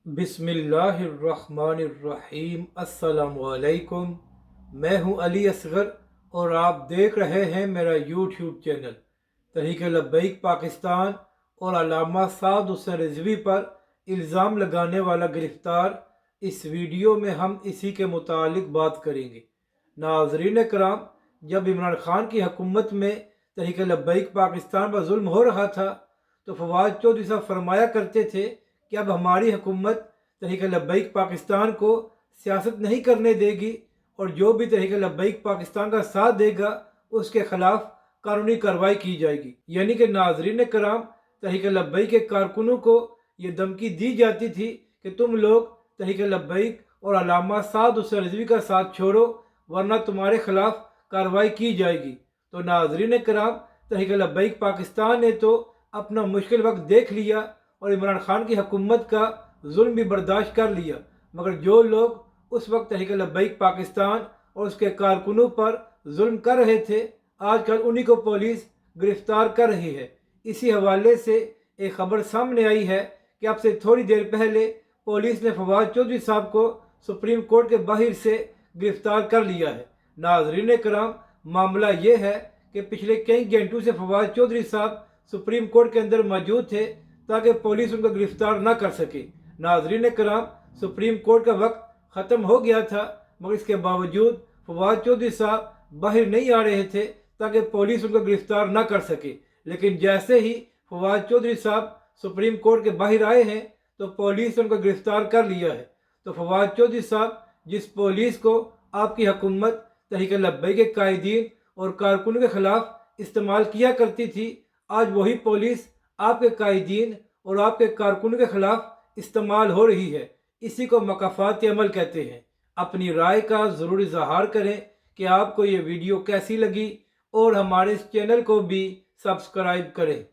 بسم اللہ الرحمن الرحیم۔ السلام علیکم، میں ہوں علی اصغر اور آپ دیکھ رہے ہیں میرا یوٹیوب چینل تحریک لبیک پاکستان۔ اور علامہ سعد حسین رضوی پر الزام لگانے والا گرفتار۔ اس ویڈیو میں ہم اسی کے متعلق بات کریں گے۔ ناظرین کرام، جب عمران خان کی حکومت میں تحریک لبیک پاکستان پر ظلم ہو رہا تھا تو فواد چودھری صاحب فرمایا کرتے تھے کہ اب ہماری حکومت تحریک لبیک پاکستان کو سیاست نہیں کرنے دے گی، اور جو بھی تحریک لبیک پاکستان کا ساتھ دے گا اس کے خلاف قانونی کارروائی کی جائے گی۔ یعنی کہ ناظرین کرام، تحریک لبیک کے کارکنوں کو یہ دھمکی دی جاتی تھی کہ تم لوگ تحریک لبیک اور علامہ سعد حسین رضوی کا ساتھ چھوڑو ورنہ تمہارے خلاف کارروائی کی جائے گی۔ تو ناظرین کرام، تحریک لبیک پاکستان نے تو اپنا مشکل وقت دیکھ لیا اور عمران خان کی حکومت کا ظلم بھی برداشت کر لیا، مگر جو لوگ اس وقت تحریک لبیک پاکستان اور اس کے کارکنوں پر ظلم کر رہے تھے، آج کل انہی کو پولیس گرفتار کر رہی ہے۔ اسی حوالے سے ایک خبر سامنے آئی ہے کہ اب سے تھوڑی دیر پہلے پولیس نے فواد چودھری صاحب کو سپریم کورٹ کے باہر سے گرفتار کر لیا ہے۔ ناظرین کرام، معاملہ یہ ہے کہ پچھلے کئی گھنٹوں سے فواد چودھری صاحب سپریم کورٹ کے اندر موجود تھے تاکہ پولیس ان کو گرفتار نہ کر سکے۔ ناظرین کرام، سپریم کورٹ کا وقت ختم ہو گیا تھا، مگر اس کے باوجود فواد چودھری صاحب باہر نہیں آ رہے تھے تاکہ پولیس ان کو گرفتار نہ کر سکے۔ لیکن جیسے ہی فواد چودھری صاحب سپریم کورٹ کے باہر آئے ہیں تو پولیس نے ان کو گرفتار کر لیا ہے۔ تو فواد چودھری صاحب، جس پولیس کو آپ کی حکومت تحریک لبیک کے قائدین اور کارکنوں کے خلاف استعمال کیا کرتی تھی، آج وہی پولیس آپ کے قائدین اور آپ کے کارکنوں کے خلاف استعمال ہو رہی ہے۔ اسی کو مکافاتی عمل کہتے ہیں۔ اپنی رائے کا ضرور اظہار کریں کہ آپ کو یہ ویڈیو کیسی لگی، اور ہمارے اس چینل کو بھی سبسکرائب کریں۔